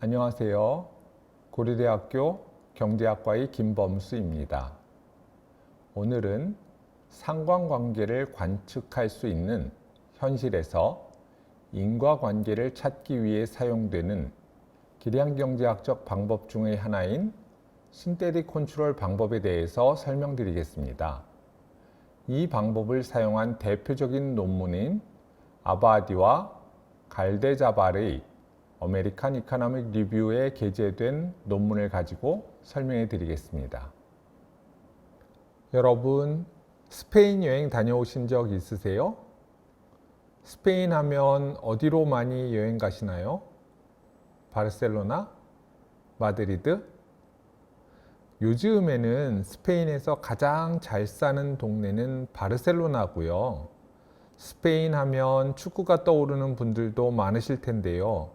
안녕하세요. 고려대학교 경제학과의 김범수입니다. 오늘은 상관관계를 관측할 수 있는 현실에서 인과관계를 찾기 위해 사용되는 기량경제학적 방법 중의 하나인 신테틱 컨트롤 방법에 대해서 설명드리겠습니다. 이 방법을 사용한 대표적인 논문인 아바디와 갈데자발의 아메리칸 이코노믹 리뷰에 게재된 논문을 가지고 설명해 드리겠습니다. 여러분, 스페인 여행 다녀오신 적 있으세요? 스페인 하면 어디로 많이 여행 가시나요? 바르셀로나? 마드리드? 요즘에는 스페인에서 가장 잘 사는 동네는 바르셀로나고요. 스페인 하면 축구가 떠오르는 분들도 많으실 텐데요.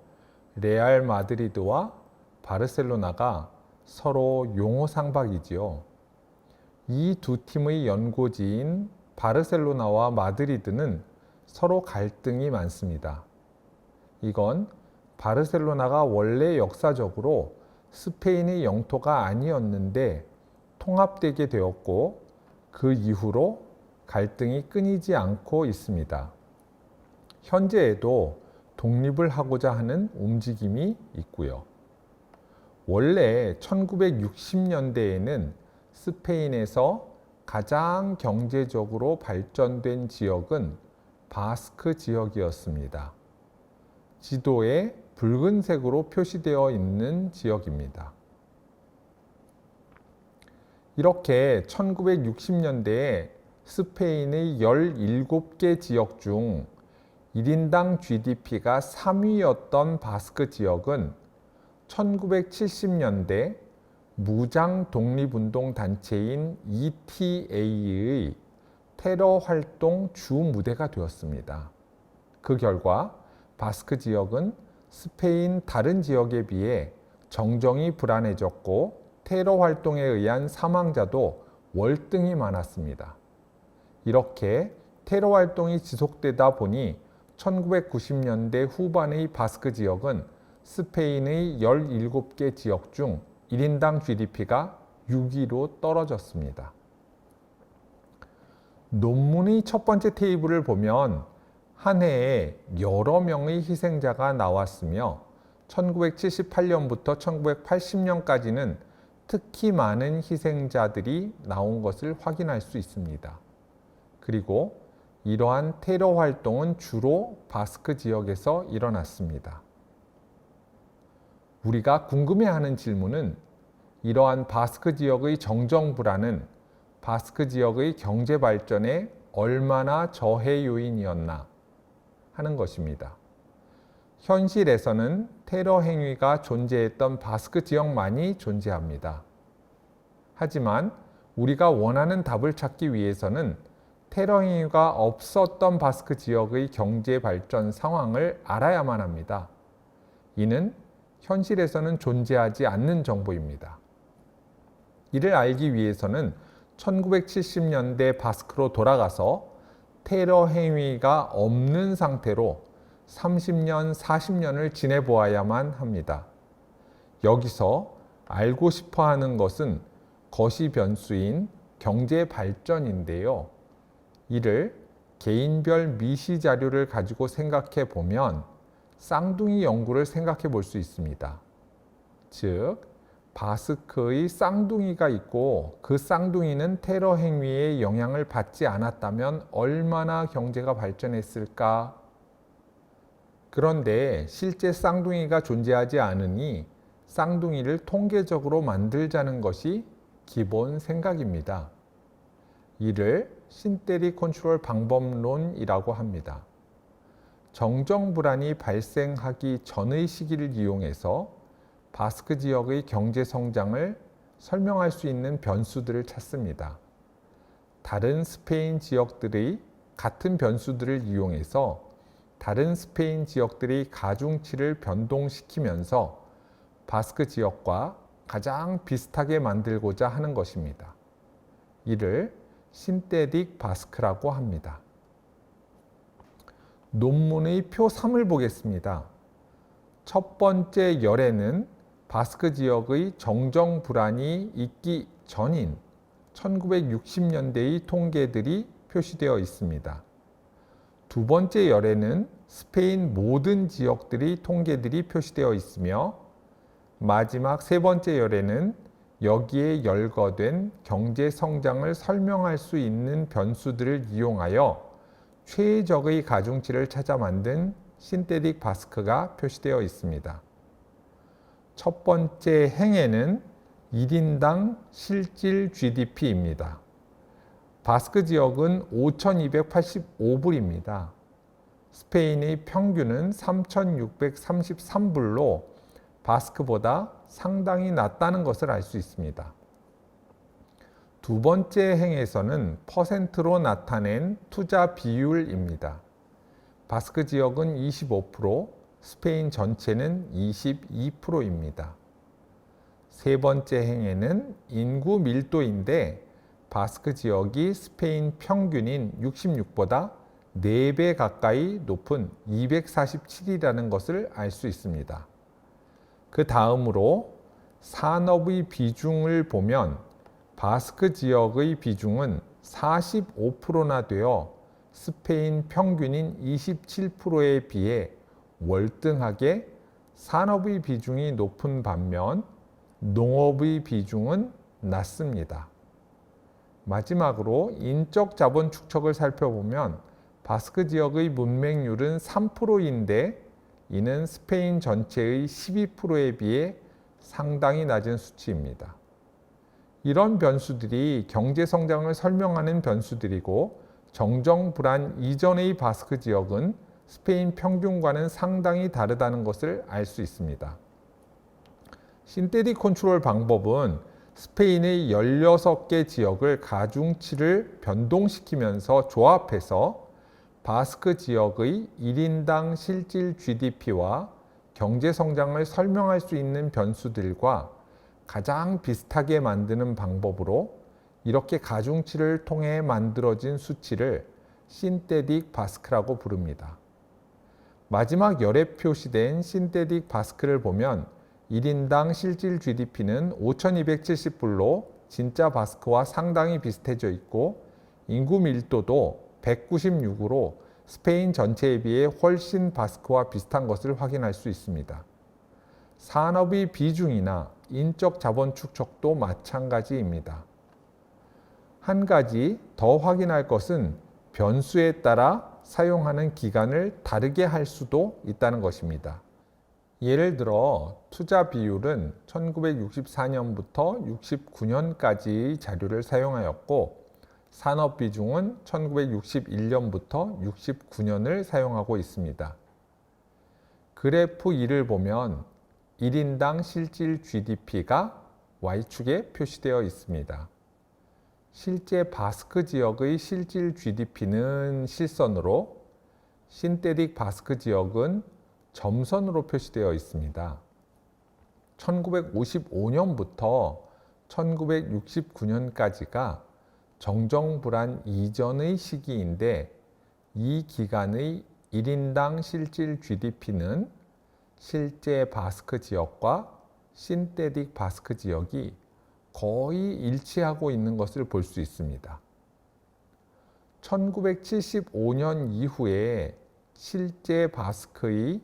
레알 마드리드와 바르셀로나가 서로 용호 상박이지요. 이 두 팀의 연고지인 바르셀로나와 마드리드는 서로 갈등이 많습니다. 이건 바르셀로나가 원래 역사적으로 스페인의 영토가 아니었는데 통합되게 되었고 그 이후로 갈등이 끊이지 않고 있습니다. 현재에도 독립을 하고자 하는 움직임이 있고요. 원래 1960년대에는 스페인에서 가장 경제적으로 발전된 지역은 바스크 지역이었습니다. 지도에 붉은색으로 표시되어 있는 지역입니다. 이렇게 1960년대에 스페인의 17개 지역 중 1인당 GDP가 3위였던 바스크 지역은 1970년대 무장 독립운동 단체인 ETA의 테러 활동 주 무대가 되었습니다. 그 결과 바스크 지역은 스페인 다른 지역에 비해 정정이 불안해졌고 테러 활동에 의한 사망자도 월등히 많았습니다. 이렇게 테러 활동이 지속되다 보니 1990년대 후반의 바스크 지역은 스페인의 17개 지역 중 1인당 GDP가 6위로 떨어졌습니다. 논문의 첫 번째 테이블을 보면 한 해에 여러 명의 희생자가 나왔으며 1978년부터 1980년까지는 특히 많은 희생자들이 나온 것을 확인할 수 있습니다. 그리고 이러한 테러 활동은 주로 바스크 지역에서 일어났습니다. 우리가 궁금해하는 질문은 이러한 바스크 지역의 정정 불안은 바스크 지역의 경제 발전에 얼마나 저해 요인이었나 하는 것입니다. 현실에서는 테러 행위가 존재했던 바스크 지역만이 존재합니다. 하지만 우리가 원하는 답을 찾기 위해서는 테러 행위가 없었던 바스크 지역의 경제 발전 상황을 알아야만 합니다. 이는 현실에서는 존재하지 않는 정보입니다. 이를 알기 위해서는 1970년대 바스크로 돌아가서 테러 행위가 없는 상태로 30년, 40년을 지내보아야만 합니다. 여기서 알고 싶어 하는 것은 거시 변수인 경제 발전인데요. 이를 개인별 미시 자료를 가지고 생각해 보면 쌍둥이 연구를 생각해 볼 수 있습니다. 즉, 바스크의 쌍둥이가 있고 그 쌍둥이는 테러 행위의 영향을 받지 않았다면 얼마나 경제가 발전했을까? 그런데 실제 쌍둥이가 존재하지 않으니 쌍둥이를 통계적으로 만들자는 것이 기본 생각입니다. 이를 신테틱 컨트롤 방법론이라고 합니다. 정정 불안이 발생하기 전의 시기를 이용해서 바스크 지역의 경제 성장을 설명할 수 있는 변수들을 찾습니다. 다른 스페인 지역들의 같은 변수들을 이용해서 다른 스페인 지역들의 가중치를 변동시키면서 바스크 지역과 가장 비슷하게 만들고자 하는 것입니다. 이를 신테틱 바스크라고 합니다. 논문의 표 3을 보겠습니다. 첫 번째 열에는 바스크 지역의 정정 불안이 있기 전인 1960년대의 통계들이 표시되어 있습니다. 두 번째 열에는 스페인 모든 지역들의 통계들이 표시되어 있으며 마지막 세 번째 열에는 여기에 열거된 경제 성장을 설명할 수 있는 변수들을 이용하여 최적의 가중치를 찾아 만든 신테틱 바스크가 표시되어 있습니다. 첫 번째 행에는 1인당 실질 GDP입니다. 바스크 지역은 5,285불입니다. 스페인의 평균은 3,633불로 바스크보다 상당히 낮다는 것을 알 수 있습니다. 두 번째 행에서는 퍼센트로 나타낸 투자 비율입니다. 바스크 지역은 25%, 스페인 전체는 22%입니다. 세 번째 행에는 인구 밀도인데 바스크 지역이 스페인 평균인 66보다 4배 가까이 높은 247이라는 것을 알 수 있습니다. 그 다음으로 산업의 비중을 보면 바스크 지역의 비중은 45%나 되어 스페인 평균인 27%에 비해 월등하게 산업의 비중이 높은 반면 농업의 비중은 낮습니다. 마지막으로 인적 자본 축척을 살펴보면 바스크 지역의 문맹률은 3%인데 이는 스페인 전체의 12%에 비해 상당히 낮은 수치입니다. 이런 변수들이 경제 성장을 설명하는 변수들이고 정정 불안 이전의 바스크 지역은 스페인 평균과는 상당히 다르다는 것을 알 수 있습니다. 신테틱 컨트롤 방법은 스페인의 16개 지역을 가중치를 변동시키면서 조합해서 바스크 지역의 1인당 실질 GDP와 경제 성장을 설명할 수 있는 변수들과 가장 비슷하게 만드는 방법으로 이렇게 가중치를 통해 만들어진 수치를 신테틱 바스크라고 부릅니다. 마지막 열에 표시된 신테틱 바스크를 보면 1인당 실질 GDP는 5,270불로 진짜 바스크와 상당히 비슷해져 있고 인구 밀도도 196으로 스페인 전체에 비해 훨씬 바스크와 비슷한 것을 확인할 수 있습니다. 산업의 비중이나 인적 자본 축척도 마찬가지입니다. 한 가지 더 확인할 것은 변수에 따라 사용하는 기간을 다르게 할 수도 있다는 것입니다. 예를 들어 투자 비율은 1964년부터 69년까지의 자료를 사용하였고 산업 비중은 1961년부터 69년을 사용하고 있습니다. 그래프 2를 보면 1인당 실질 GDP가 Y축에 표시되어 있습니다. 실제 바스크 지역의 실질 GDP는 실선으로 신테틱 바스크 지역은 점선으로 표시되어 있습니다. 1955년부터 1969년까지가 정정불안 이전의 시기인데 이 기간의 1인당 실질 GDP는 실제 바스크 지역과 신테틱 바스크 지역이 거의 일치하고 있는 것을 볼 수 있습니다. 1975년 이후에 실제 바스크의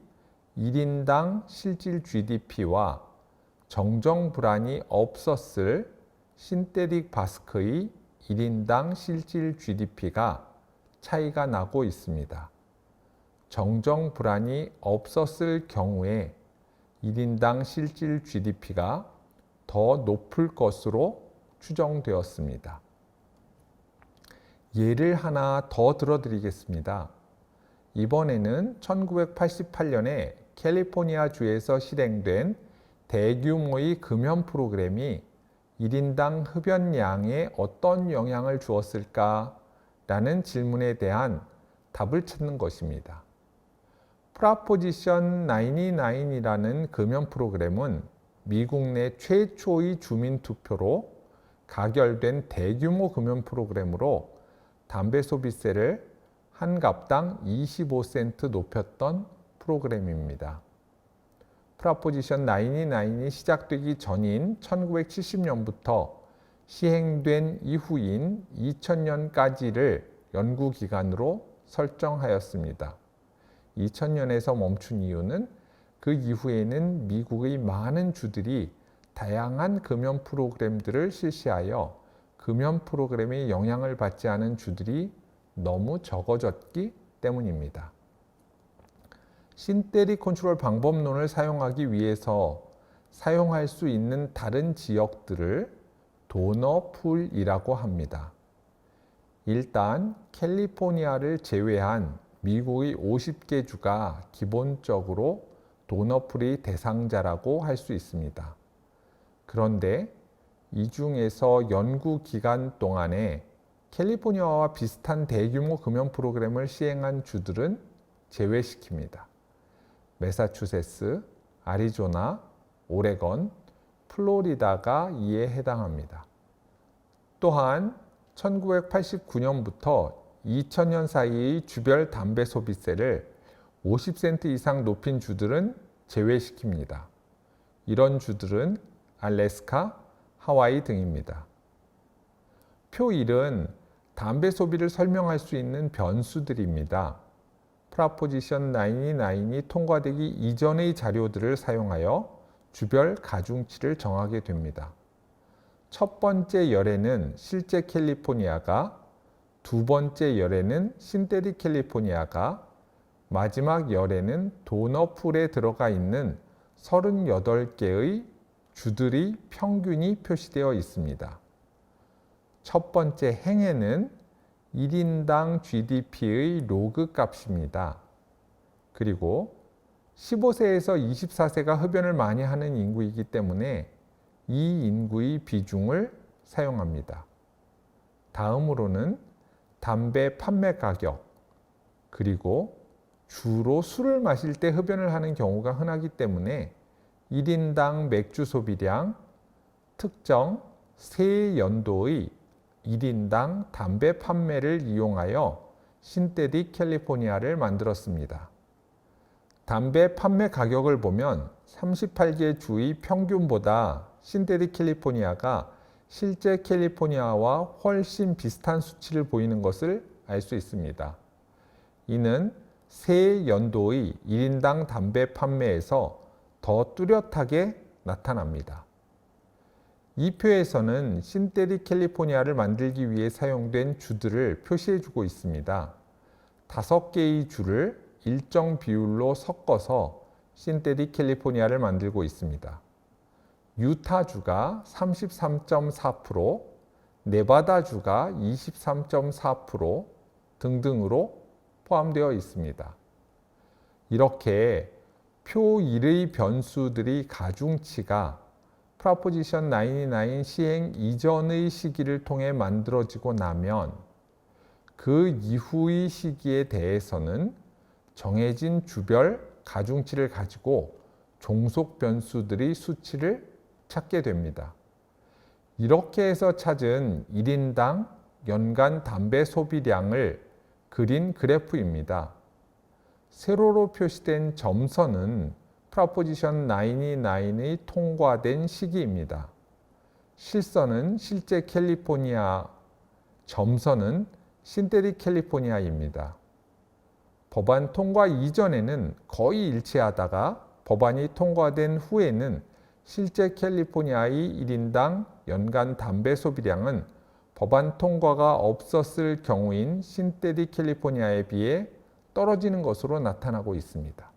1인당 실질 GDP와 정정 불안이 없었을 신테틱 바스크의 1인당 실질 GDP가 차이가 나고 있습니다. 정정 불안이 없었을 경우에 1인당 실질 GDP가 더 높을 것으로 추정되었습니다. 예를 하나 더 들어드리겠습니다. 이번에는 1988년에 캘리포니아 주에서 실행된 대규모의 금연 프로그램이 1인당 흡연량에 어떤 영향을 주었을까? 라는 질문에 대한 답을 찾는 것입니다. 프라포지션 99이라는 금연 프로그램은 미국 내 최초의 주민 투표로 가결된 대규모 금연 프로그램으로 담배 소비세를 한 갑당 25센트 높였던 프로그램입니다. 프라포지션 99이 시작되기 전인 1970년부터 시행된 이후인 2000년까지를 연구기간으로 설정하였습니다. 2000년에서 멈춘 이유는 그 이후에는 미국의 많은 주들이 다양한 금연 프로그램들을 실시하여 금연 프로그램의 영향을 받지 않은 주들이 너무 적어졌기 때문입니다. 신테릭 컨트롤 방법론을 사용하기 위해서 사용할 수 있는 다른 지역들을 도너풀이라고 합니다. 일단 캘리포니아를 제외한 미국의 50개 주가 기본적으로 도너풀의 대상자라고 할 수 있습니다. 그런데 이 중에서 연구 기간 동안에 캘리포니아와 비슷한 대규모 금연 프로그램을 시행한 주들은 제외시킵니다. 매사추세츠, 아리조나, 오레건, 플로리다가 이에 해당합니다. 또한 1989년부터 2000년 사이의 주별 담배 소비세를 50센트 이상 높인 주들은 제외시킵니다. 이런 주들은 알래스카, 하와이 등입니다. 표 1은 담배 소비를 설명할 수 있는 변수들입니다. 프라포지션 99이 통과되기 이전의 자료들을 사용하여 주별 가중치를 정하게 됩니다. 첫 번째 열에는 실제 캘리포니아가, 두 번째 열에는 신테릭 캘리포니아가, 마지막 열에는 도너풀에 들어가 있는 38개의 주들의 평균이 표시되어 있습니다. 첫 번째 행에는 1인당 GDP의 로그 값입니다. 그리고 15세에서 24세가 흡연을 많이 하는 인구이기 때문에 이 인구의 비중을 사용합니다. 다음으로는 담배 판매 가격, 그리고 주로 술을 마실 때 흡연을 하는 경우가 흔하기 때문에 1인당 맥주 소비량, 특정 세 연도의 1인당 담배 판매를 이용하여 신테릭 캘리포니아를 만들었습니다. 담배 판매 가격을 보면 38개 주의 평균보다 신테릭 캘리포니아가 실제 캘리포니아와 훨씬 비슷한 수치를 보이는 것을 알 수 있습니다. 이는 세 연도의 1인당 담배 판매에서 더 뚜렷하게 나타납니다. 이 표에서는 신테릭 캘리포니아를 만들기 위해 사용된 주들을 표시해주고 있습니다. 5개의 주를 일정 비율로 섞어서 신테릭 캘리포니아를 만들고 있습니다. 유타주가 33.4%, 네바다주가 23.4% 등등으로 포함되어 있습니다. 이렇게 표 1의 변수들의 가중치가 프라포지션 99 시행 이전의 시기를 통해 만들어지고 나면 그 이후의 시기에 대해서는 정해진 주별 가중치를 가지고 종속 변수들의 수치를 찾게 됩니다. 이렇게 해서 찾은 1인당 연간 담배 소비량을 그린 그래프입니다. 세로로 표시된 점선은 프라포지션 99의 통과된 시기입니다. 실선은 실제 캘리포니아, 점선은 신테릭 캘리포니아입니다. 법안 통과 이전에는 거의 일치하다가 법안이 통과된 후에는 실제 캘리포니아의 1인당 연간 담배 소비량은 법안 통과가 없었을 경우인 신테릭 캘리포니아에 비해 떨어지는 것으로 나타나고 있습니다.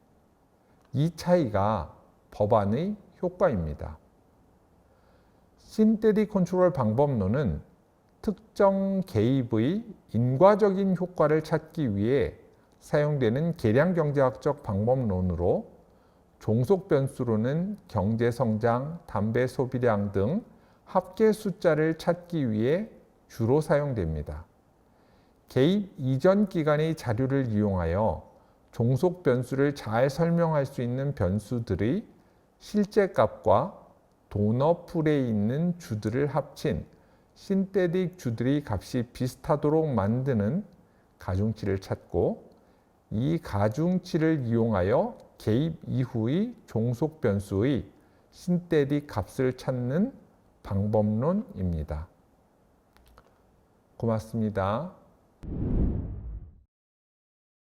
이 차이가 법안의 효과입니다. 신테릭 컨트롤 방법론은 특정 개입의 인과적인 효과를 찾기 위해 사용되는 계량경제학적 방법론으로 종속 변수로는 경제성장, 담배 소비량 등 합계 숫자를 찾기 위해 주로 사용됩니다. 개입 이전 기간의 자료를 이용하여 종속 변수를 잘 설명할 수 있는 변수들의 실제 값과 도너풀에 있는 주들을 합친 신테릭 주들의 값이 비슷하도록 만드는 가중치를 찾고 이 가중치를 이용하여 개입 이후의 종속 변수의 신대리 값을 찾는 방법론입니다. 고맙습니다.